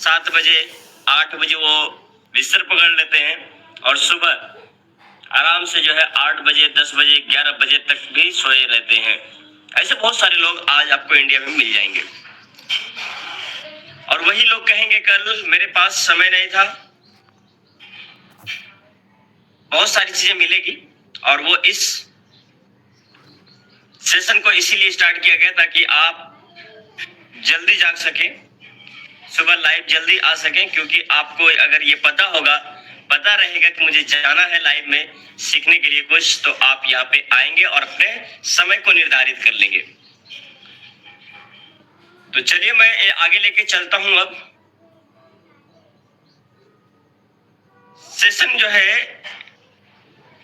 7 बजे 8 बजे वो बिस्तर पकड़ लेते हैं और सुबह आराम से जो है 8 बजे 10 बजे 11 बजे तक भी सोए रहते हैं। ऐसे बहुत सारे लोग आज आपको इंडिया में मिल जाएंगे और वही लोग कहेंगे कल मेरे पास समय नहीं था। बहुत सारी चीजें मिलेगी और वो इस सेशन को इसीलिए स्टार्ट किया गया ताकि आप जल्दी जाग सके, सुबह लाइव जल्दी आ सके, क्योंकि आपको अगर ये पता रहेगा कि मुझे जाना है लाइव में सीखने के लिए कुछ, तो आप यहाँ पे आएंगे और अपने समय को निर्धारित कर लेंगे। तो चलिए मैं आगे लेके चलता हूं। अब सेशन जो है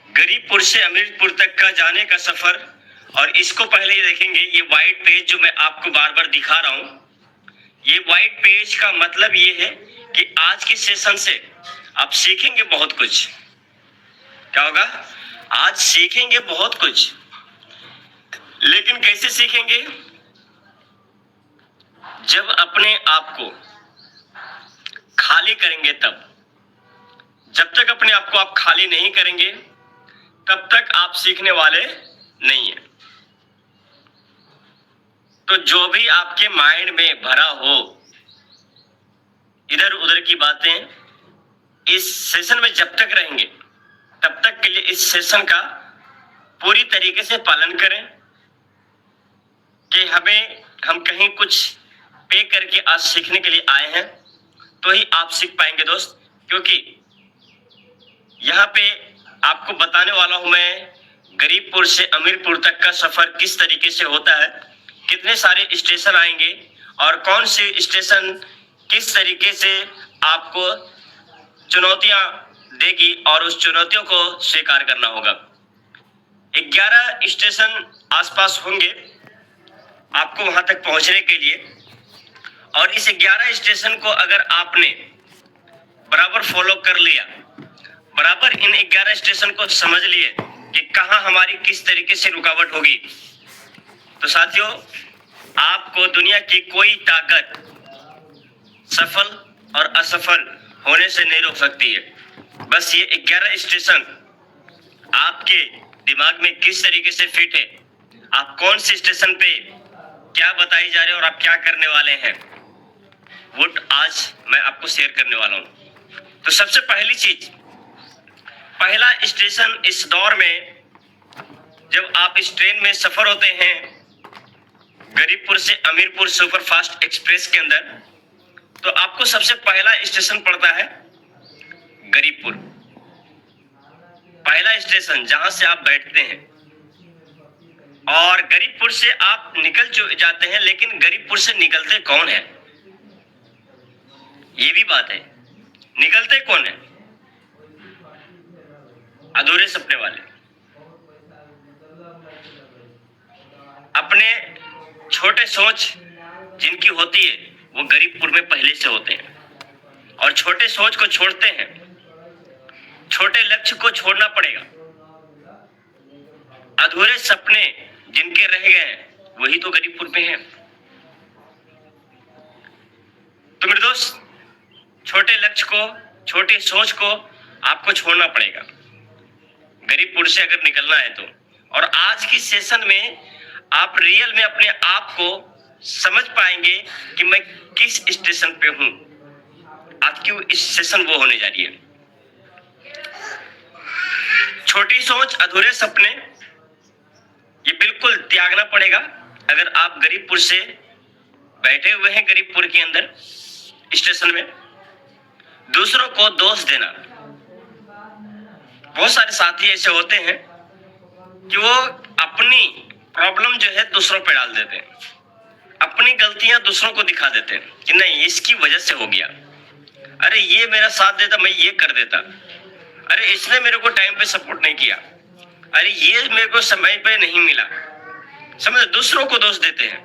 गरीबपुर से अमीरपुर तक का जाने का सफर, और इसको पहले ही देखेंगे। ये व्हाइट पेज जो मैं आपको बार बार दिखा रहा हूं, ये व्हाइट पेज का मतलब ये है कि आज के सेशन से आप सीखेंगे बहुत कुछ। क्या होगा? आज सीखेंगे बहुत कुछ, लेकिन कैसे सीखेंगे? जब अपने आप को खाली करेंगे तब। जब तक अपने आप को आप खाली नहीं करेंगे तब तक आप सीखने वाले नहीं है। तो जो भी आपके माइंड में भरा हो इधर उधर की बातें, इस सेशन में जब तक रहेंगे तब तक के लिए इस सेशन का पूरी तरीके से पालन करें कि हम कहीं कुछ पे करके आज सीखने के लिए आए हैं तो ही आप सीख पाएंगे दोस्त। क्योंकि यहाँ पे आपको बताने वाला हूं मैं गरीबपुर से अमीरपुर तक का सफर किस तरीके से होता है, कितने सारे स्टेशन आएंगे और कौन से स्टेशन किस तरीके से आपको चुनौतियां देगी और उस चुनौतियों को स्वीकार करना होगा। 11 स्टेशन आसपास होंगे आपको वहां तक पहुंचने के लिए, और इस 11 स्टेशन को अगर आपने बराबर फॉलो कर लिया, बराबर इन 11 स्टेशन को समझ लिए कि कहां हमारी किस तरीके से रुकावट होगी, तो साथियों आपको दुनिया की कोई ताकत सफल और असफल होने से नहीं रोक सकती है। बस ये 11 स्टेशन आपके दिमाग में किस तरीके से फिट है, आप कौन से स्टेशन पे क्या बताई जा रहे हैं और आप क्या करने वाले हैं, वो आज मैं आपको शेयर करने वाला हूं। तो सबसे पहली चीज, पहला स्टेशन इस दौर में जब आप इस ट्रेन में सफर होते हैं गरीबपुर से अमीरपुर सुपरफास्ट एक्सप्रेस के अंदर, तो आपको सबसे पहला स्टेशन पड़ता है गरीबपुर। पहला स्टेशन जहां से आप बैठते हैं, और गरीबपुर से आप निकल जाते हैं, लेकिन गरीबपुर से निकलते कौन है ये भी बात है। निकलते कौन है? अधूरे सपने वाले, अपने छोटे सोच जिनकी होती है वो गरीबपुर में पहले से होते हैं और छोटे सोच को छोड़ते हैं, छोटे लक्ष्य को छोड़ना पड़ेगा। अधूरे सपने जिनके रह गए वही तो गरीबपुर में हैं। तो मेरे दोस्त, छोटे लक्ष्य को, छोटी सोच को आपको छोड़ना पड़ेगा गरीबपुर से अगर निकलना है तो। और आज की सेशन में आप रियल में अपने आप को समझ पाएंगे कि मैं किस स्टेशन पे हूं। आज की इस सेशन वो होने जा रही है। छोटी सोच, अधूरे सपने, ये बिल्कुल त्यागना पड़ेगा। अगर आप गरीबपुर से बैठे हुए हैं गरीबपुर के अंदर स्टेशन में, दूसरों को दोष देना। बहुत सारे साथी ऐसे होते हैं कि वो अपनी प्रॉब्लम जो है दूसरों पे डाल देते हैं, अपनी गलतियां दूसरों को दिखा देते हैं कि नहीं इसकी वजह से हो गया, अरे ये मेरा साथ देता मैं ये कर देता, अरे इसने मेरे को टाइम पे सपोर्ट नहीं किया, अरे ये मेरे को समय पे नहीं मिला। समझ, दूसरों को दोष देते हैं।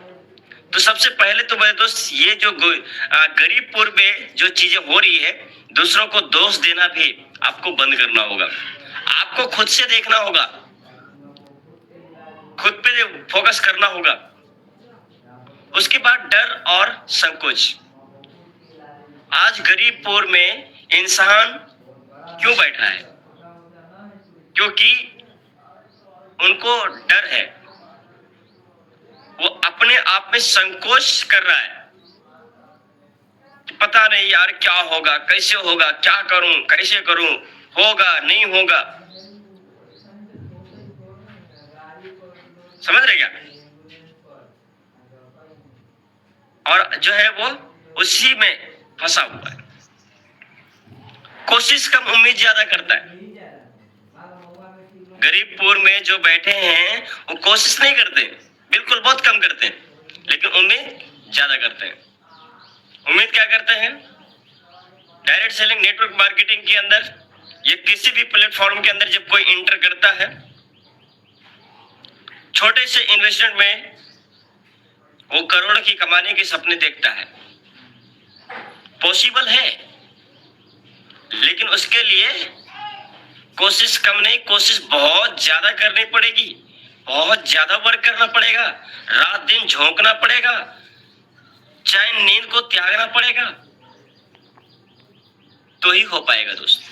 तो सबसे पहले तो मेरे दोस्त, ये जो गरीबपुर में जो चीजें हो रही है, दूसरों को दोष देना भी आपको बंद करना होगा। आपको खुद से देखना होगा, खुद पे फोकस करना होगा। उसके बाद डर और संकोच, आज गरीबपुर में इंसान क्यों बैठा है? क्योंकि उनको डर है, वो अपने आप में संकोच कर रहा है, पता नहीं यार क्या होगा, कैसे होगा, क्या करूं, कैसे करूं, होगा नहीं होगा। समझ रहे क्या? और जो है वो उसी में फंसा हुआ है, कोशिश कम उम्मीद ज्यादा करता है। गरीबपुर में जो बैठे हैं वो कोशिश नहीं करते, बिल्कुल बहुत कम करते हैं, लेकिन उम्मीद ज्यादा करते हैं। उम्मीद क्या करते हैं? डायरेक्ट सेलिंग नेटवर्क मार्केटिंग के अंदर या किसी भी प्लेटफॉर्म के अंदर जब कोई इंटर करता है, छोटे से इन्वेस्टमेंट में वो करोड़ की कमाने के सपने देखता है। पॉसिबल है, लेकिन उसके लिए कोशिश कम नहीं, कोशिश बहुत ज्यादा करनी पड़ेगी, बहुत ज्यादा वर्क करना पड़ेगा, रात दिन झोंकना पड़ेगा, चैन नींद को त्यागना पड़ेगा, तो ही हो पाएगा दोस्त।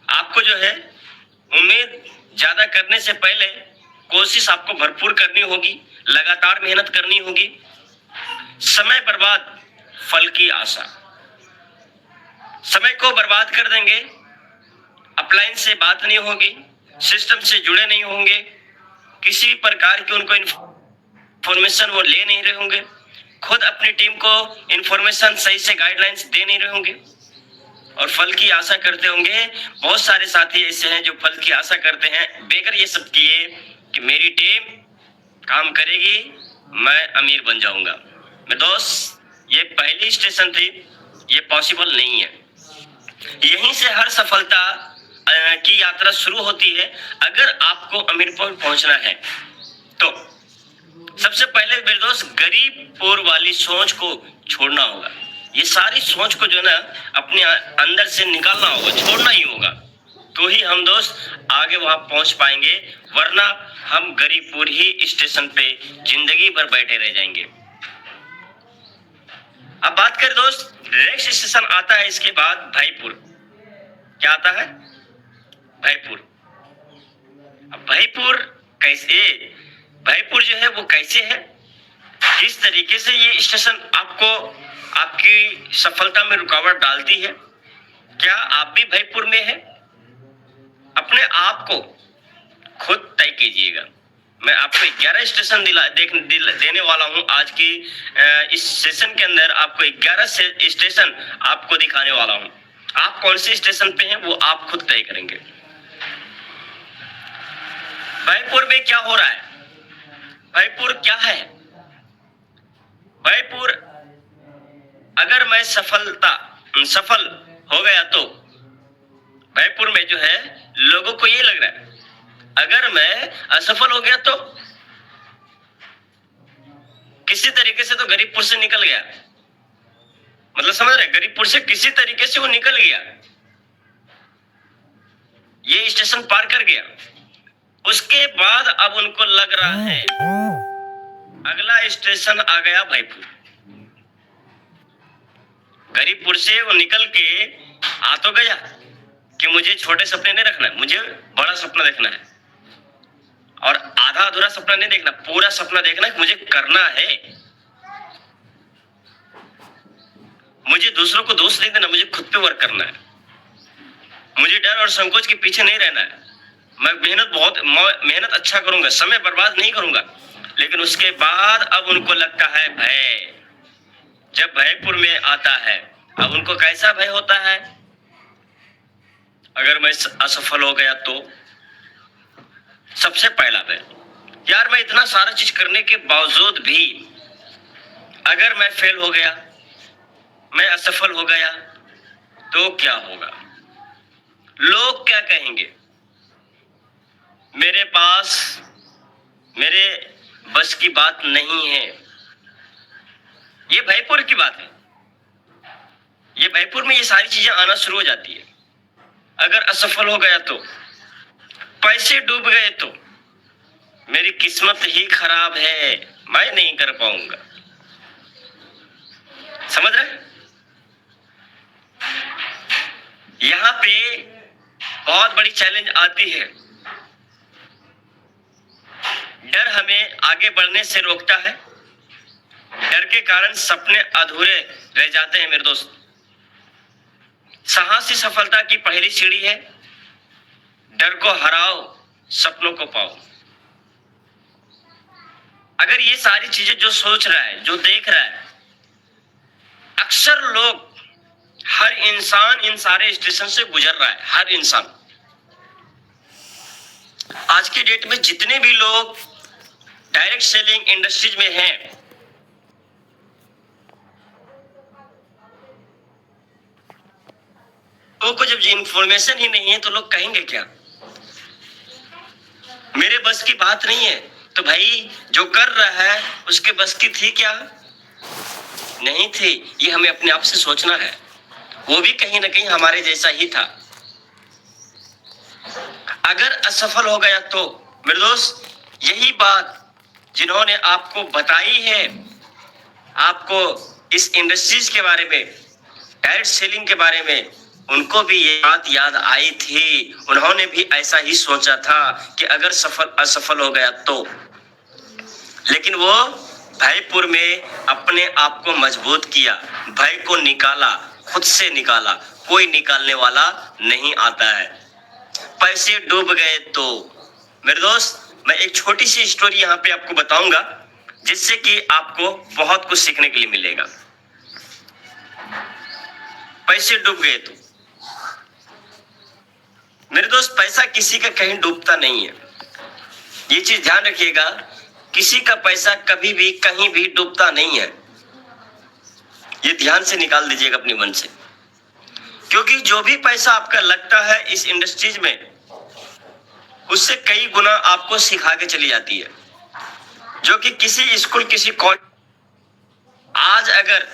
आपको जो है उम्मीद ज्यादा करने से पहले कोशिश आपको भरपूर करनी होगी, लगातार मेहनत करनी होगी। समय बर्बाद, फल की आशा। समय को बर्बाद कर देंगे, अपलाइन से बात नहीं होगी, सिस्टम से जुड़े नहीं होंगे, किसी प्रकार की उनको इंफॉर्मेशन वो ले नहीं रहे होंगे, खुद अपनी टीम को इंफॉर्मेशन सही से गाइडलाइंस दे नहीं रहे होंगे और फल की आशा करते होंगे। बहुत सारे साथी ऐसे हैं जो फल की आशा करते हैं, बेकर ये सब किए कि मेरी टीम काम करेगी, मैं अमीर बन जाऊंगा। मैं दोस्त, ये पहली स्टेशन थी, ये पॉसिबल नहीं है। यहीं से हर सफलता की यात्रा शुरू होती है। अगर आपको अमीरपुर पहुंचना है तो सबसे पहले मेरे दोस्त गरीबपुर वाली सोच को छोड़ना होगा। ये सारी सोच को जो ना अपने अंदर से निकालना होगा, छोड़ना ही होगा, तो ही हम दोस्त आगे वहां पहुंच पाएंगे, वरना हम गरीबपुर ही स्टेशन पे जिंदगी भर बैठे रह जाएंगे। अब बात करें दोस्त, नेक्स्ट स्टेशन आता है इसके बाद भाईपुर। क्या आता है? भाईपुर। अब भाईपुर कैसे, भाईपुर जो है वो कैसे है, किस तरीके से ये स्टेशन आपको आपकी सफलता में रुकावट डालती है? क्या आप भी भाईपुर में है? अपने आप को खुद तय कीजिएगा। मैं आपको 11 स्टेशन देने वाला हूं आज की इस सेशन के अंदर। आपको 11 स्टेशन आपको दिखाने वाला हूं। आप कौन से स्टेशन पे हैं वो आप खुद तय करेंगे। भाईपुर में क्या हो रहा है? भाईपुर क्या है? भाईपुर, अगर मैं सफल हो गया तो भाईपुर में जो है लोगों को ये लग रहा है, अगर मैं असफल हो गया तो किसी तरीके से तो गरीबपुर से निकल गया, मतलब समझ रहे, गरीबपुर से किसी तरीके से वो निकल गया, ये स्टेशन पार कर गया। उसके बाद अब उनको लग रहा है अगला स्टेशन आ गया भाईपुर। गरीबपुर से वो निकल के आ तो गया कि मुझे छोटे सपने नहीं रखना है, मुझे बड़ा सपना देखना है, और आधा अधूरा सपना नहीं देखना, पूरा सपना देखना है। मुझे करना है, मुझे दूसरों को दोष नहीं देना, मुझे खुद पे वर्क करना है, मुझे डर और संकोच के पीछे नहीं रहना है। मैं मेहनत अच्छा करूंगा, समय बर्बाद नहीं करूंगा। लेकिन उसके बाद अब उनको लगता है भय। जब भाईपुर में आता है, अब उनको कैसा भय होता है? अगर मैं असफल हो गया तो सबसे पहला भय, यार मैं इतना सारा चीज करने के बावजूद भी अगर मैं फेल हो गया, मैं असफल हो गया तो क्या होगा? लोग क्या कहेंगे? मेरे पास मेरे बस की बात नहीं है। ये भाईपुर की बात है। ये भाईपुर में ये सारी चीजें आना शुरू हो जाती है। अगर असफल हो गया तो, पैसे डूब गए तो, मेरी किस्मत ही खराब है, मैं नहीं कर पाऊंगा। समझ बहुत बड़ी चैलेंज आती है। डर हमें आगे बढ़ने से रोकता है। डर के कारण सपने अधूरे रह जाते हैं मेरे दोस्त। साहस ही सफलता की पहली सीढ़ी है। डर को हराओ, सपनों को पाओ। अगर ये सारी चीजें जो सोच रहा है, जो देख रहा है, अक्सर लोग, हर इंसान इन सारे स्टेशन से गुजर रहा है, हर इंसान। आज की डेट में जितने भी लोग डायरेक्ट सेलिंग इंडस्ट्रीज में हैं, लोगों को जब इंफॉर्मेशन ही नहीं है तो लोग कहेंगे क्या? मेरे बस की बात नहीं है। तो भाई जो कर रहा है उसके बस की थी क्या? नहीं थी। ये हमें अपने आप से सोचना है। वो भी कहीं ना कहीं हमारे जैसा ही था। अगर असफल हो गया तो मेरे दोस्त, यही बात जिन्होंने आपको बताई है, आपको इस इंडस्ट्रीज के बारे में, डायरेक्ट सेलिंग के बारे में, उनको भी ये बात याद आई थी। उन्होंने भी ऐसा ही सोचा था कि अगर असफल हो गया तो। लेकिन वो भयपुर में अपने आप को मजबूत किया, भय को निकाला, खुद से निकाला। कोई निकालने वाला नहीं आता है। पैसे डूब गए तो मेरे दोस्त, मैं एक छोटी सी स्टोरी यहाँ पे आपको बताऊंगा, जिससे कि आपको बहुत कुछ सीखने के लिए मिलेगा। पैसे डूब गए तो मेरे दोस्त, पैसा किसी का कहीं डूबता नहीं है। ये चीज ध्यान रखिएगा, किसी का पैसा कभी भी कहीं भी डूबता नहीं है। ये ध्यान से निकाल दीजिएगा अपने मन से। क्योंकि जो भी पैसा आपका लगता है इस इंडस्ट्रीज में, उससे कई गुना आपको सिखा के चली जाती है। जो कि किसी स्कूल, किसी कॉलेज, आज अगर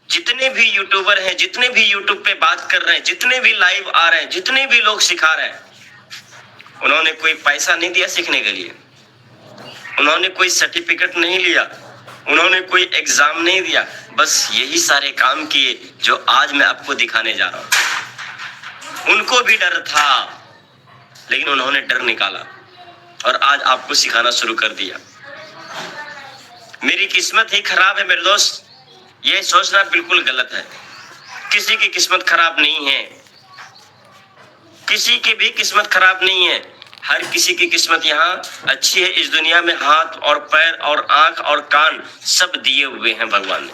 जितने भी यूट्यूबर हैं, जितने भी यूट्यूब पे बात कर रहे हैं, जितने भी लाइव आ रहे हैं, जितने भी लोग सिखा रहे हैं, उन्होंने कोई पैसा नहीं दिया सीखने के लिए। उन्होंने कोई सर्टिफिकेट नहीं लिया, उन्होंने कोई एग्जाम नहीं दिया। बस यही सारे काम किए जो आज मैं आपको दिखाने जा रहा हूं। उनको भी डर था, लेकिन उन्होंने डर निकाला और आज आपको सिखाना शुरू कर दिया। मेरी किस्मत ही खराब है मेरे दोस्त, ये सोचना बिल्कुल गलत है। किसी की किस्मत खराब नहीं है, किसी की भी किस्मत खराब नहीं है। हर किसी की किस्मत यहाँ अच्छी है। इस दुनिया में हाथ और पैर और आंख और कान सब दिए हुए हैं भगवान ने।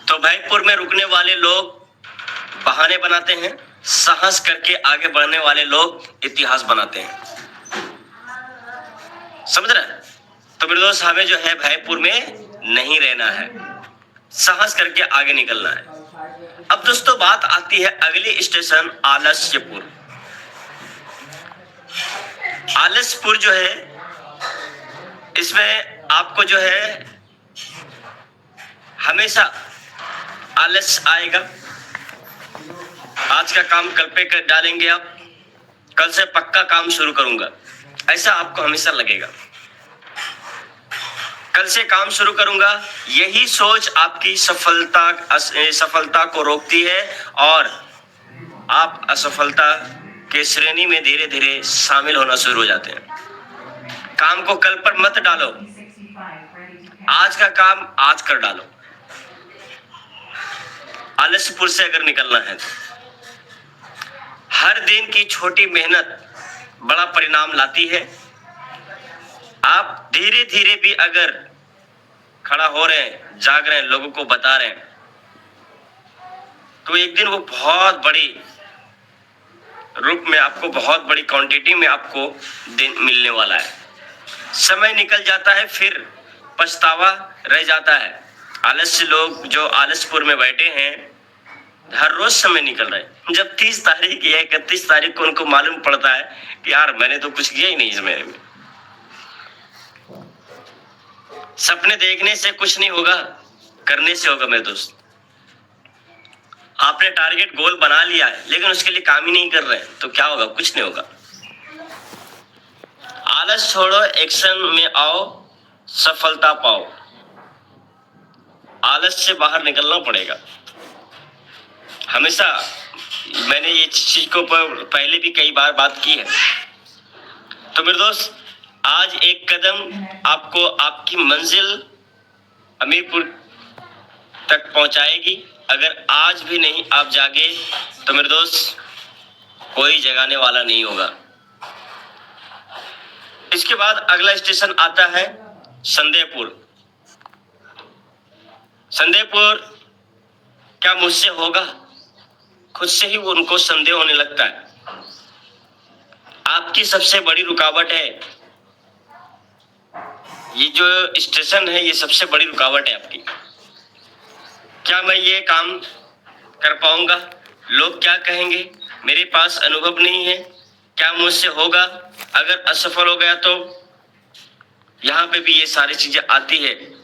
तो भयपुर में रुकने वाले लोग बहाने बनाते हैं, साहस करके आगे बढ़ने वाले लोग इतिहास बनाते हैं। समझ रहे हैं? तो मेरे दोस्त, हमें जो है भयपुर में नहीं रहना है, साहस करके आगे निकलना है। अब दोस्तों बात आती है अगली स्टेशन आलस्यपुर। आलस्यपुर जो है, इसमें आपको जो है हमेशा आलस आएगा। आज का काम कल पे कर डालेंगे आप, कल से पक्का काम शुरू करूंगा, ऐसा आपको हमेशा लगेगा। कल से काम शुरू करूंगा, यही सोच आपकी सफलता को रोकती है और आप असफलता के श्रेणी में धीरे धीरे शामिल होना शुरू हो जाते हैं। काम को कल पर मत डालो, आज का काम आज कर डालो। आलस्यपुर से अगर निकलना है तो हर दिन की छोटी मेहनत बड़ा परिणाम लाती है। आप धीरे धीरे भी अगर खड़ा हो रहे हैं, जाग रहे हैं, लोगों को बता रहे हैं, तो एक दिन वो बहुत बड़ी रूप में आपको, बहुत बड़ी क्वांटिटी में आपको दिन मिलने वाला है। समय निकल जाता है, फिर पछतावा रह जाता है। आलस्य लोग जो आलस्यपुर में बैठे हैं, हर रोज समय निकल रहा है। जब 30 तारीख या 31 तारीख को उनको मालूम पड़ता है कि यार मैंने तो कुछ किया ही नहीं इस महीने में। सपने देखने से कुछ नहीं होगा, करने से होगा मेरे दोस्त। आपने टारगेट गोल बना लिया है, लेकिन उसके लिए काम ही नहीं कर रहे हैं, तो क्या होगा? कुछ नहीं होगा। आलस छोड़ो, एक्शन में आओ, सफलता पाओ। आलस से बाहर निकलना पड़ेगा। हमेशा मैंने ये चीज को पहले भी कई बार बात की है। तो मेरे दोस्त, आज एक कदम आपको आपकी मंजिल हमीरपुर तक पहुंचाएगी। अगर आज भी नहीं आप जागे तो मेरे दोस्त कोई जगाने वाला नहीं होगा। इसके बाद अगला स्टेशन आता है संदेहपुर। संदेहपुर क्या मुझसे होगा? खुद से ही उनको संदेह होने लगता है। आपकी सबसे बड़ी रुकावट है ये जो स्टेशन है, ये सबसे बड़ी रुकावट है आपकी। क्या मैं ये काम कर पाऊंगा? लोग क्या कहेंगे? मेरे पास अनुभव नहीं है, क्या मुझसे होगा? अगर असफल हो गया तो यहाँ पे भी ये सारी चीजें आती है।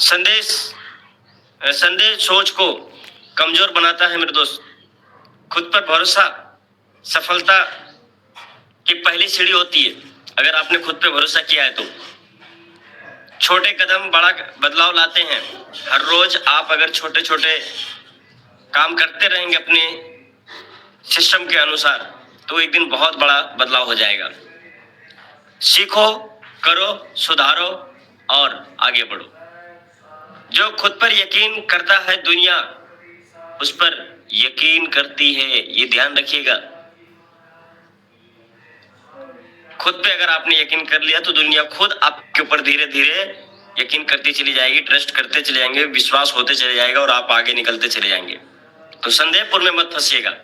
संदेह सोच को कमजोर बनाता है मेरे दोस्त। खुद पर भरोसा सफलता की पहली सीढ़ी होती है। अगर आपने खुद पे भरोसा किया है तो छोटे कदम बड़ा बदलाव लाते हैं। हर रोज आप अगर छोटे छोटे काम करते रहेंगे अपने सिस्टम के अनुसार तो एक दिन बहुत बड़ा बदलाव हो जाएगा। सीखो, करो, सुधारो और आगे बढ़ो। जो खुद पर यकीन करता है दुनिया उस पर यकीन करती है, ये ध्यान रखिएगा। खुद पे अगर आपने यकीन कर लिया तो दुनिया खुद आपके ऊपर धीरे धीरे यकीन करती चली जाएगी, ट्रस्ट करते चले जाएंगे, विश्वास होते चले जाएगा और आप आगे निकलते चले जाएंगे। तो संदेहपुर में मत फंसिएगा।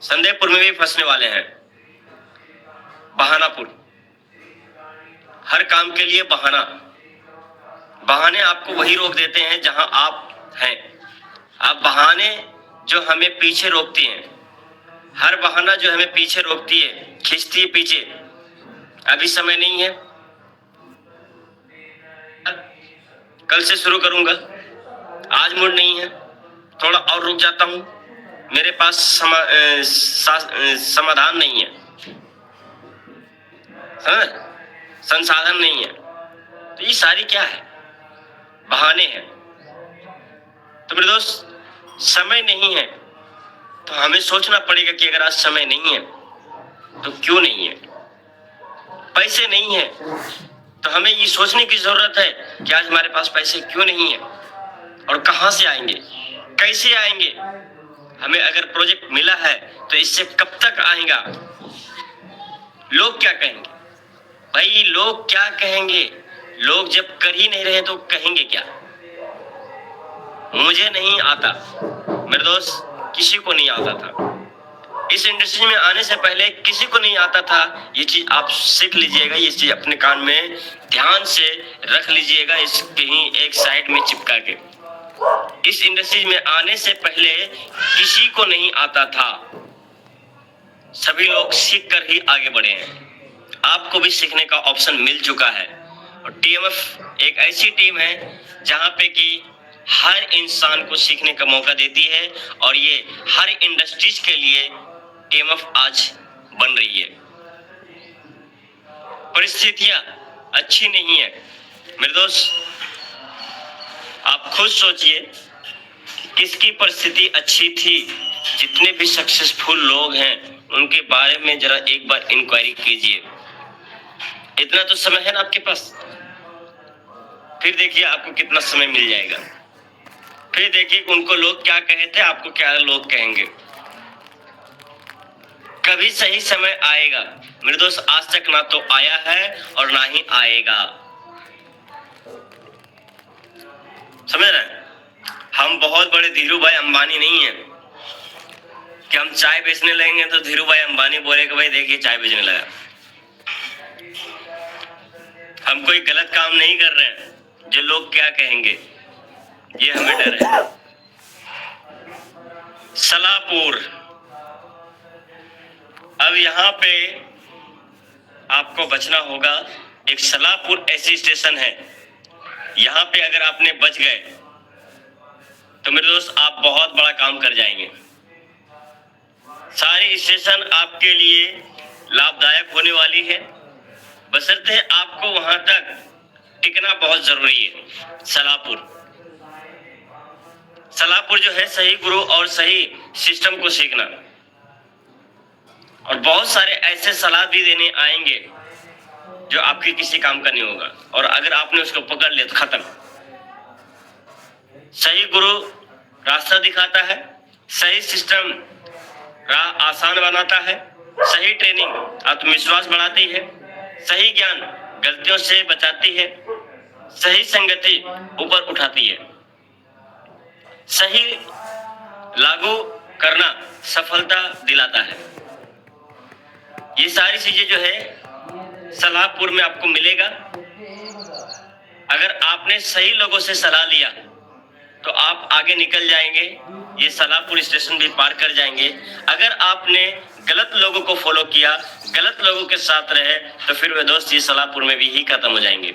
संदेहपुर में भी फंसने वाले हैं। बहानापुर, हर काम के लिए बहाना। बहाने आपको वही रोक देते हैं जहां आप हैं। आप बहाने जो हमें पीछे रोकती हैं, हर बहाना जो हमें पीछे रोकती है, खींचती है पीछे। अभी समय नहीं है, कल से शुरू करूंगा, आज मूड नहीं है, थोड़ा और रुक जाता हूं, मेरे पास समाधान नहीं है, संसाधन नहीं है। तो ये सारी क्या है? बहाने हैं। तो मेरे दोस्त, समय नहीं है तो हमें सोचना पड़ेगा कि अगर आज समय नहीं है तो क्यों नहीं है। पैसे नहीं है तो हमें ये सोचने की जरूरत है कि आज हमारे पास पैसे क्यों नहीं है और कहां से आएंगे, कैसे आएंगे। हमें अगर प्रोजेक्ट मिला है तो इससे कब तक आएगा। लोग क्या कहेंगे? भाई लोग क्या कहेंगे? लोग जब कर ही नहीं रहे तो कहेंगे क्या? मुझे नहीं आता मेरे दोस्त, किसी को नहीं आता था। इस इंडस्ट्री में आने से पहले किसी को नहीं आता था। ये चीज आप सीख लीजिएगा, ये चीज अपने कान में ध्यान से रख लीजिएगा, इस कहीं एक साइड में चिपका के। इस इंडस्ट्री में आने से पहले किसी को नहीं आता था। सभी लोग सीख कर ही आगे बढ़े हैं। आपको भी सीखने का ऑप्शन मिल चुका है। और टीएमएफ एक ऐसी टीम है जहां पे कि हर इंसान को सीखने का मौका देती है और ये हर इंडस्ट्रीज के लिए टीएमएफ आज बन रही है। परिस्थितियां अच्छी नहीं है मेरे दोस्त। आप खुद सोचिए किसकी परिस्थिति अच्छी थी। जितने भी सक्सेसफुल लोग हैं उनके बारे में जरा एक बार इंक्वायरी कीजिए। इतना तो समय है ना आपके पास। फिर देखिए आपको कितना समय मिल जाएगा। फिर देखिए उनको लोग क्या कहे थे, आपको क्या लोग कहेंगे। कभी सही समय आएगा मेरे दोस्त, आज तक ना तो आया है और ना ही आएगा। समझ रहे हैं? हम बहुत बड़े धीरू भाई अंबानी नहीं है कि हम चाय बेचने लगेंगे तो धीरू भाई अंबानी बोलेगा भाई देखिए चाय बेचने लगा। हम कोई गलत काम नहीं कर रहे हैं, जो लोग क्या कहेंगे ये हमें डर है। सलापुर, अब यहाँ पे आपको बचना होगा। एक सलापुर ऐसी स्टेशन है, यहाँ पे अगर आपने बच गए तो मेरे दोस्त आप बहुत बड़ा काम कर जाएंगे। सारी स्टेशन आपके लिए लाभदायक होने वाली है, बशर्ते आपको वहां तक टिकना बहुत जरूरी है। सलापुर सलाहपुर जो है सही गुरु और सही सिस्टम को सीखना, और बहुत सारे ऐसे सलाह भी देने आएंगे जो आपके किसी काम का नहीं होगा, और अगर आपने उसको पकड़ लिया तो खत्म। सही गुरु रास्ता दिखाता है, सही सिस्टम राह आसान बनाता है, सही ट्रेनिंग आत्मविश्वास बढ़ाती है, सही ज्ञान गलतियों से बचाती है, सही संगति ऊपर उठाती है, सही लागू करना सफलता दिलाता है। ये सारी चीजें जो है सलाहपुर में आपको मिलेगा। अगर आपने सही लोगों से सलाह लिया तो आप आगे निकल जाएंगे, ये सलाहपुर स्टेशन भी पार कर जाएंगे। अगर आपने गलत लोगों को फॉलो किया, गलत लोगों के साथ रहे, तो फिर वे दोस्त ये सलाहपुर में भी ही खत्म हो जाएंगे,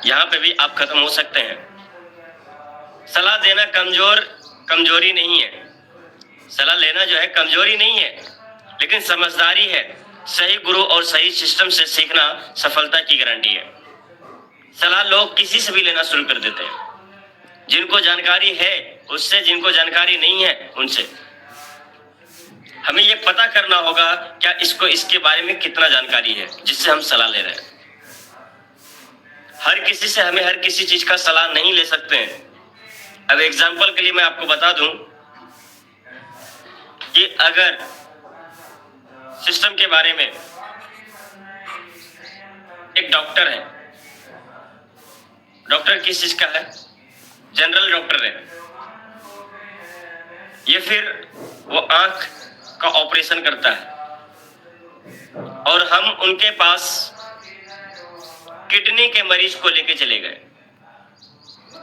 यहाँ पे भी आप खत्म हो सकते हैं। सलाह देना कमजोरी नहीं है, सलाह लेना जो है कमजोरी नहीं है, लेकिन समझदारी है। सही गुरु और सही सिस्टम से सीखना सफलता की गारंटी है। सलाह लोग किसी से भी लेना शुरू कर देते हैं, जिनको जानकारी है उससे, जिनको जानकारी नहीं है उनसे। हमें ये पता करना होगा क्या इसको इसके बारे में कितना जानकारी है जिससे हम सलाह ले रहे हैं। हर किसी से हमें हर किसी चीज का सलाह नहीं ले सकते हैं। अब एग्जाम्पल के लिए मैं आपको बता दूं कि अगर सिस्टम के बारे में एक डॉक्टर है, डॉक्टर किस चीज का है? जनरल डॉक्टर है, ये फिर वो आंख का ऑपरेशन करता है और हम उनके पास किडनी के मरीज को लेके चले गए,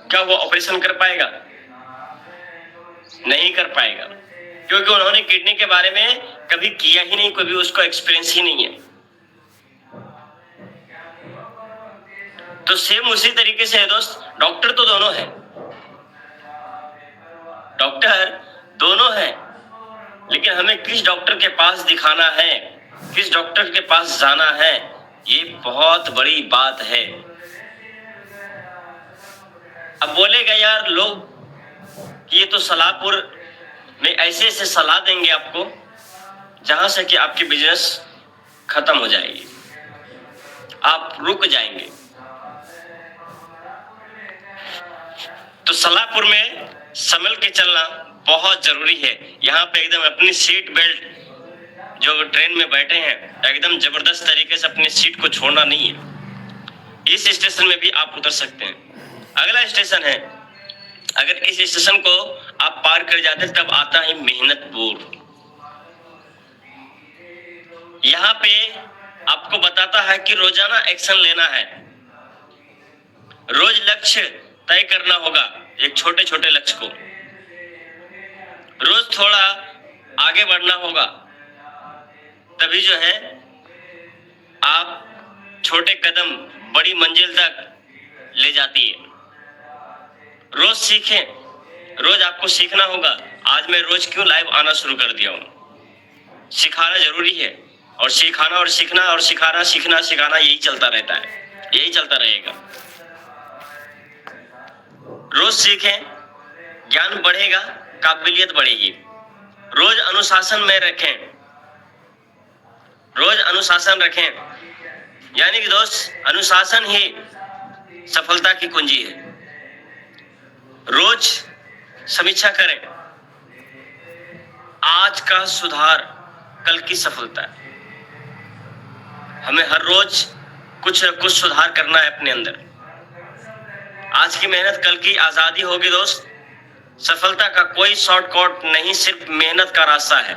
क्या वो ऑपरेशन कर पाएगा? नहीं कर पाएगा, क्योंकि उन्होंने किडनी के बारे में कभी किया ही नहीं, कभी उसको एक्सपीरियंस ही नहीं है। तो सेम उसी तरीके से है दोस्त, डॉक्टर तो दोनों है, डॉक्टर दोनों है, लेकिन हमें किस डॉक्टर के पास दिखाना है, किस डॉक्टर के पास जाना है, ये बहुत बड़ी बात है। अब बोलेगा यार लोग कि ये तो सलाहपुर में ऐसे ऐसे सलाह देंगे आपको जहां से कि आपकी बिजनेस खत्म हो जाएगी, आप रुक जाएंगे। तो सलाहपुर में संभल के चलना बहुत जरूरी है। यहाँ पे एकदम अपनी सीट बेल्ट, जो ट्रेन में बैठे हैं, एकदम जबरदस्त तरीके से अपनी सीट को छोड़ना नहीं है। इस स्टेशन में भी आप उतर सकते हैं। अगला स्टेशन है, अगर इस स्टेशन को आप पार कर जाते तब आता है मेहनतपुर। यहाँ पे आपको बताता है कि रोजाना एक्शन लेना है, रोज लक्ष्य तय करना होगा, एक छोटे छोटे लक्ष्य को रोज थोड़ा आगे बढ़ना होगा, तभी जो है आप छोटे कदम बड़ी मंजिल तक ले जाती है। रोज सीखें, रोज आपको सीखना होगा। आज मैं रोज क्यों लाइव आना शुरू कर दिया हूं, सिखाना जरूरी है, और सिखाना और सीखना और सिखाना, सीखना सिखाना, यही चलता रहता है, यही चलता रहेगा। रोज सीखें, ज्ञान बढ़ेगा, काबिलियत बढ़ेगी। रोज अनुशासन में रखें, रोज अनुशासन रखें, यानी कि दोस्त अनुशासन ही सफलता की कुंजी है। रोज समीक्षा करें, आज का सुधार कल की सफलता है। हमें हर रोज कुछ न कुछ सुधार करना है अपने अंदर। आज की मेहनत कल की आजादी होगी दोस्त। सफलता का कोई शॉर्टकट नहीं, सिर्फ मेहनत का रास्ता है।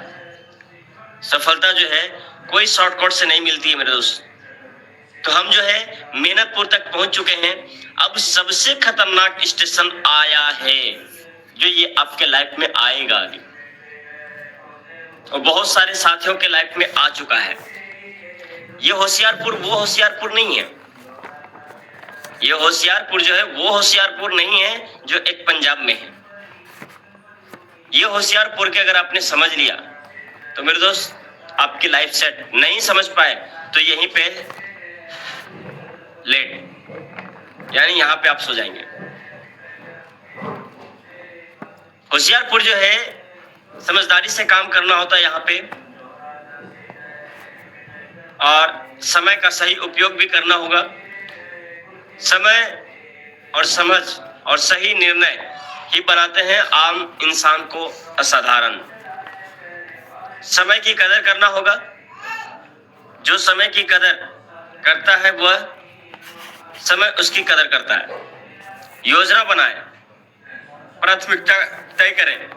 सफलता जो है कोई शॉर्टकट से नहीं मिलती है मेरे दोस्त। तो हम जो है मेहनतपुर तक पहुंच चुके हैं। अब सबसे खतरनाक स्टेशन आया है, जो ये आपके लाइफ में आएगा आगे, और बहुत सारे साथियों के लाइफ में आ चुका है। ये होशियारपुर वो होशियारपुर नहीं है, ये होशियारपुर जो है वो होशियारपुर नहीं है जो एक पंजाब में है। ये होशियारपुर के अगर आपने समझ लिया तो मेरे दोस्त आपकी लाइफ सेट। नहीं समझ पाए तो यहीं पे लेट, यानी यहां पे आप सो जाएंगे। होशियारपुर जो है समझदारी से काम करना होता है यहाँ पे, और समय का सही उपयोग भी करना होगा। समय और समझ और सही निर्णय ही बनाते हैं आम इंसान को असाधारण। समय की कदर करना होगा। जो समय की कदर करता है वह समय उसकी कदर करता है। योजना बनाएं, प्राथमिकता तय करें,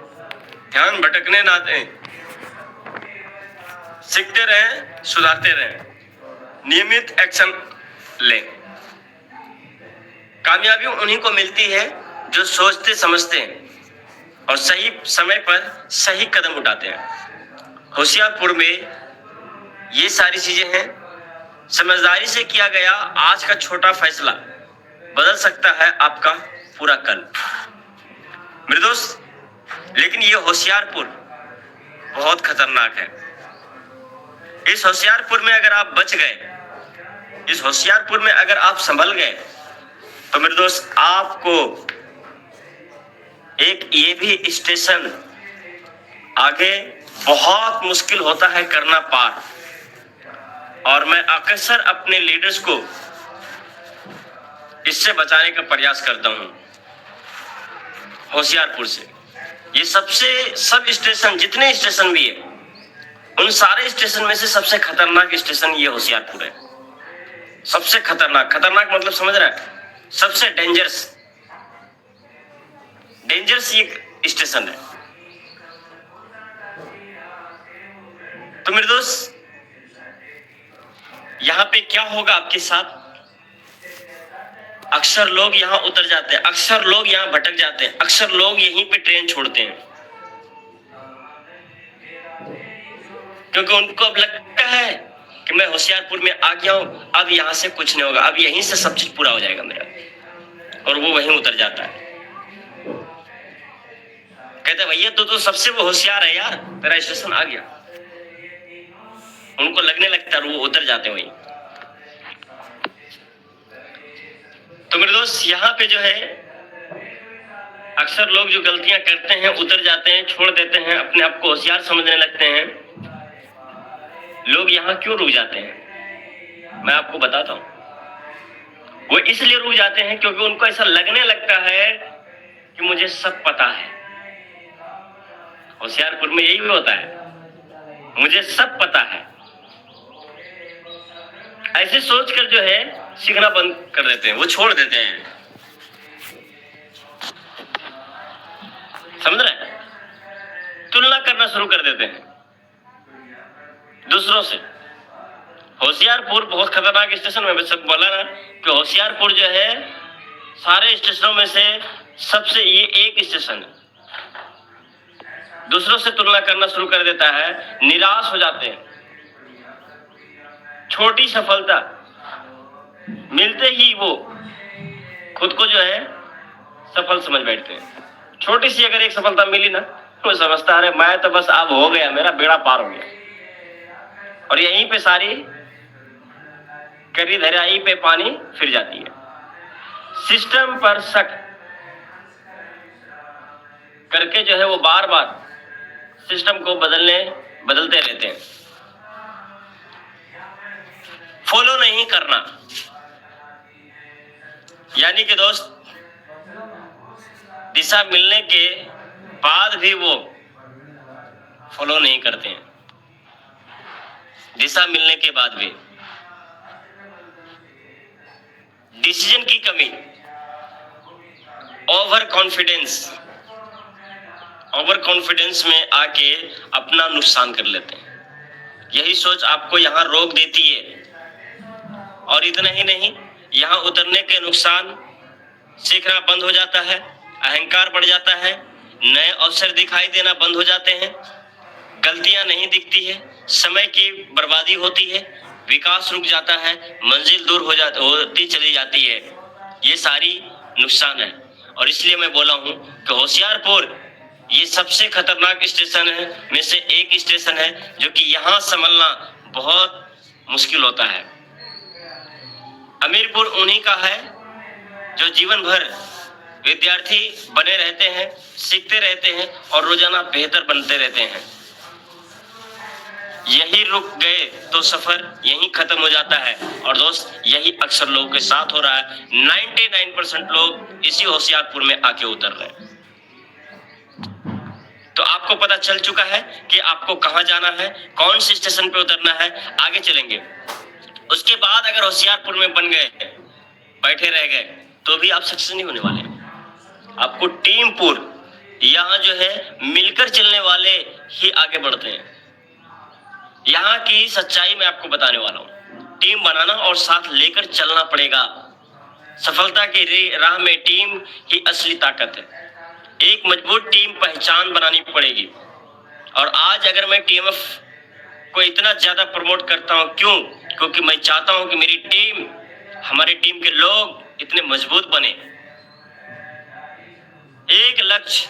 ध्यान भटकने ना दें, सीखते रहें, सुधारते रहें, नियमित एक्शन लें। कामयाबी उन्हीं को मिलती है जो सोचते समझते हैं और सही समय पर सही कदम उठाते हैं। होशियारपुर में ये सारी चीजें हैं। समझदारी से किया गया आज का छोटा फैसला बदल सकता है आपका पूरा कल। मेरे दोस्त, लेकिन ये होशियारपुर बहुत खतरनाक है। इस होशियारपुर में अगर आप बच गए, इस होशियारपुर में अगर आप संभल गए, तो मेरे दोस्त आपको एक ये भी स्टेशन आगे बहुत मुश्किल होता है करना पार। और मैं अक्सर अपने लीडर्स को इससे बचाने का प्रयास करता हूं, होशियारपुर से। ये सब स्टेशन, जितने स्टेशन भी है, उन सारे स्टेशन में से सबसे खतरनाक स्टेशन ये होशियारपुर है। सबसे खतरनाक मतलब समझ रहा है, सबसे डेंजरस ये स्टेशन है। तो मेरे दोस्त, यहां पे क्या होगा आपके साथ? अक्सर लोग यहां उतर जाते हैं, अक्सर लोग यहां भटक जाते हैं, अक्सर लोग यहीं पे ट्रेन छोड़ते हैं, क्योंकि उनको अब लगता है कि मैं होशियारपुर में आ गया हूं, अब यहां से कुछ नहीं होगा, अब यहीं से सब चीज पूरा हो जाएगा मेरा, और वो वहीं उतर जाता है। कहते भैया तो सबसे वो होशियार है यार, तेरा स्टेशन आ गया। उनको लगने लगता है, वो उतर जाते हैं वहीं। तो मेरे दोस्त, यहाँ पे जो है अक्सर लोग जो गलतियां करते हैं, उतर जाते हैं, छोड़ देते हैं, अपने आप को होशियार समझने लगते हैं। लोग यहाँ क्यों रुक जाते हैं, मैं आपको बताता हूं। वो इसलिए रुक जाते हैं क्योंकि उनको ऐसा लगने लगता है कि मुझे सब पता है। होशियारपुर में यही भी होता है, मुझे सब पता है। ऐसे सोचकर जो है सीखना बंद कर देते हैं, वो छोड़ देते हैं। समझ रहे हैं? तुलना करना शुरू कर देते हैं दूसरों से। होशियारपुर बहुत खतरनाक स्टेशन में, सब बोला ना कि होशियारपुर जो है सारे स्टेशनों में से सबसे ये एक स्टेशन है। दूसरों से तुलना करना शुरू कर देता है, निराश हो जाते हैं। छोटी सफलता मिलते ही वो खुद को जो है सफल समझ बैठते हैं। छोटी सी अगर एक सफलता मिली ना, तो समझता है मैं तो बस अब हो गया, मेरा बेड़ा पार हो गया। और यहीं पे सारी करी धराई पे पानी फिर जाती है। सिस्टम पर शक करके जो है वो बार बार सिस्टम को बदलते रहते हैं। फॉलो नहीं करना, यानी कि दोस्त, दिशा मिलने के बाद भी वो फॉलो नहीं करते हैं। दिशा मिलने के बाद भी डिसीजन की कमी, ओवर कॉन्फिडेंस में आके अपना नुकसान कर लेते हैं। यही सोच आपको यहां रोक देती है। और इतना ही नहीं, यहां उतरने के नुकसान, सीखना बंद हो जाता है, अहंकार बढ़ जाता है, नए अवसर दिखाई देना बंद हो जाते हैं, गलतियां नहीं दिखती है, समय की बर्बादी होती है, विकास रुक जाता है, मंजिल दूर होती चली जाती है। ये सारी नुकसान है। और इसलिए मैं बोला हूं कि होशियारपुर ये सबसे खतरनाक स्टेशन है में से एक स्टेशन है, जो कि यहां संभलना बहुत मुश्किल होता है। अमीरपुर उन्हीं का है जो जीवन भर विद्यार्थी बने रहते हैं, सीखते रहते हैं और रोजाना बेहतर बनते रहते हैं। यही रुक गए तो सफर यहीं खत्म हो जाता है। और दोस्त, यही अक्सर लोगों के साथ हो रहा है। 99% लोग इसी होशियारपुर में आके उतर रहे हैं। तो आपको पता चल चुका है कि आपको कहां जाना है, कौन से स्टेशन पे उतरना है, आगे चलेंगे। उसके बाद अगर होशियारपुर में बन गए, बैठे रह गए, तो भी आप सक्सेस नहीं होने वाले। आपको टीमपुर, यहाँ जो है मिलकर चलने वाले ही आगे बढ़ते हैं। यहाँ की सच्चाई मैं आपको बताने वाला हूँ। टीम बनाना और साथ लेकर चलना पड़ेगा। सफलता की राह में टीम ही असली ताकत है। एक मजबूत टीम पहचान बनानी पड़ेगी। और आज अगर मैं टीएमएफ को इतना ज्यादा प्रमोट करता हूँ, क्यों? क्योंकि मैं चाहता हूँ कि मेरी टीम, हमारे टीम के लोग इतने मजबूत बने। एक लक्ष्य,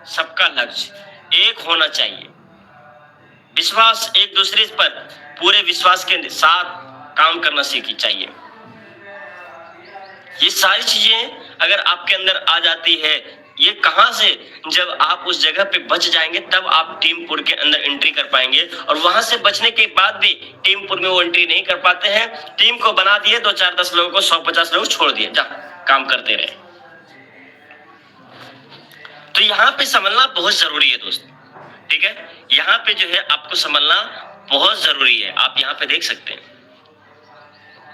सबका लक्ष्य एक होना चाहिए। विश्वास, एक दूसरे पर पूरे विश्वास के साथ काम करना सीखनी चाहिए। ये सारी चीजें अगर आपके अंदर आ जाती है, ये कहां से, जब आप उस जगह पे बच जाएंगे तब आप टीमपुर के अंदर एंट्री कर पाएंगे। और वहां से बचने के बाद भी टीमपुर में वो एंट्री नहीं कर पाते हैं। टीम को बना दिए, 2 4 10 लोगों को, 150 लोग छोड़ दिए, जा काम करते रहे। तो यहाँ पे संभलना बहुत जरूरी है दोस्त, ठीक है। यहाँ पे जो है आपको संभलना बहुत जरूरी है। आप यहाँ पे देख सकते हैं,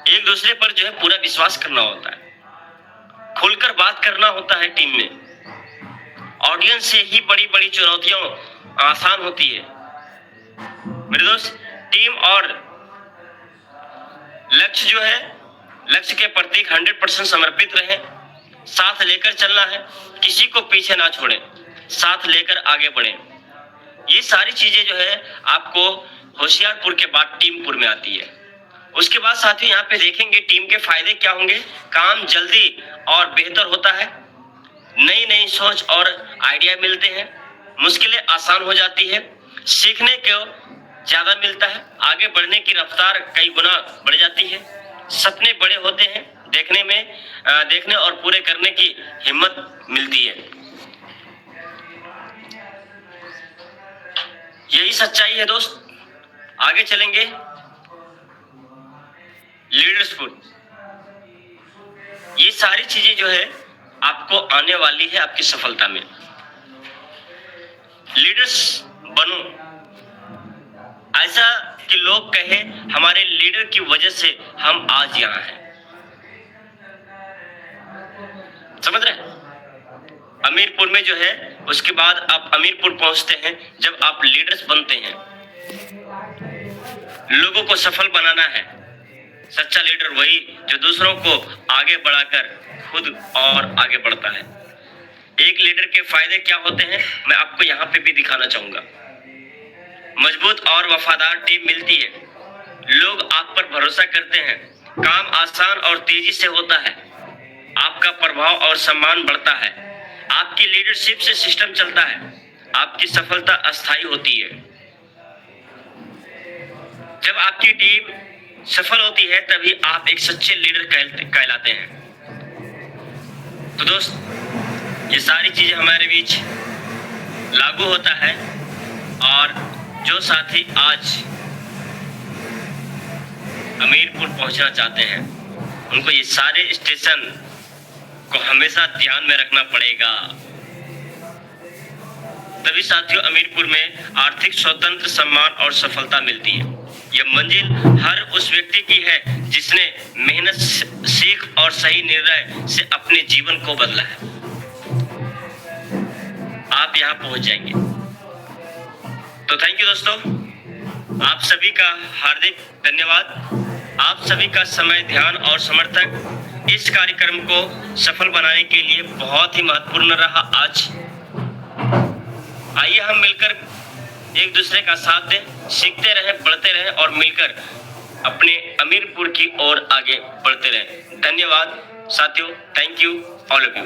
एक दूसरे पर जो है पूरा विश्वास करना होता है, खुलकर बात करना होता है। टीम में ऑडियंस से ही बड़ी बड़ी चुनौतियां आसान होती है मेरे दोस्त। टीम और लक्ष्य जो है, लक्ष्य के प्रति 100% समर्पित रहें। साथ लेकर चलना है, किसी को पीछे ना छोड़ें, साथ लेकर आगे बढ़ें। ये सारी चीजें जो है आपको होशियारपुर के बाद टीमपुर में आती है। उसके बाद साथियों यहाँ पे देखेंगे टीम के फायदे क्या होंगे। काम जल्दी और बेहतर होता है, नई नई सोच और आइडिया मिलते हैं, मुश्किलें आसान हो जाती है, सीखने को ज्यादा मिलता है, आगे बढ़ने की रफ्तार कई गुना बढ़ जाती है, सपने बड़े होते हैं, देखने और पूरे करने की हिम्मत मिलती है। यही सच्चाई है दोस्त। आगे चलेंगे। लीडरशिप, ये सारी चीजें जो है आपको आने वाली है आपकी सफलता में। लीडर्स बनो, ऐसा कि लोग कहे हमारे लीडर की वजह से हम आज यहाँ हैं। समझ रहे हैं? अमीरपुर में जो है, उसके बाद आप अमीरपुर पहुंचते हैं जब आप लीडर्स बनते हैं। लोगों को सफल बनाना है। सच्चा लीडर वही जो दूसरों को आगे बढ़ाकर खुद और आगे बढ़ता है। एक लीडर के फायदे क्या होते हैं मैं आपको यहाँ पे भी दिखाना चाहूंगा। मजबूत और वफादार टीम मिलती है, लोग आप पर भरोसा करते हैं, काम आसान और तेजी से होता है, आपका प्रभाव और सम्मान बढ़ता है, आपकी लीडरशिप से सिस्टम चलता है, आपकी सफलता अस्थायी होती है। जब आपकी टीम सफल होती है तभी आप एक सच्चे लीडर कहलाते हैं। तो दोस्त, ये सारी चीजें हमारे बीच लागू होता है। और जो साथी आज अमीरपुर पहुंचना चाहते हैं उनको ये सारे स्टेशन को हमेशा ध्यान में रखना पड़ेगा। तभी साथियों अमीरपुर में आर्थिक स्वतंत्र, सम्मान और सफलता मिलती है। यह मंजिल हर उस व्यक्ति की है जिसने मेहनत, सीख और सही निर्णय से अपने जीवन को बदला है। आप यहाँ पहुंच जाएंगे। तो थैंक यू दोस्तों, आप सभी का हार्दिक धन्यवाद। आप सभी का समय, ध्यान और समर्थन इस कार्यक्रम को सफल बनाने के लिए बहुत ही महत्वपूर्ण रहा आज। आइए हम मिलकर एक दूसरे का साथ दें, सीखते रहें, बढ़ते रहें और मिलकर अपने अमीरपुर की ओर आगे बढ़ते रहें। धन्यवाद साथियों, thank you all of you.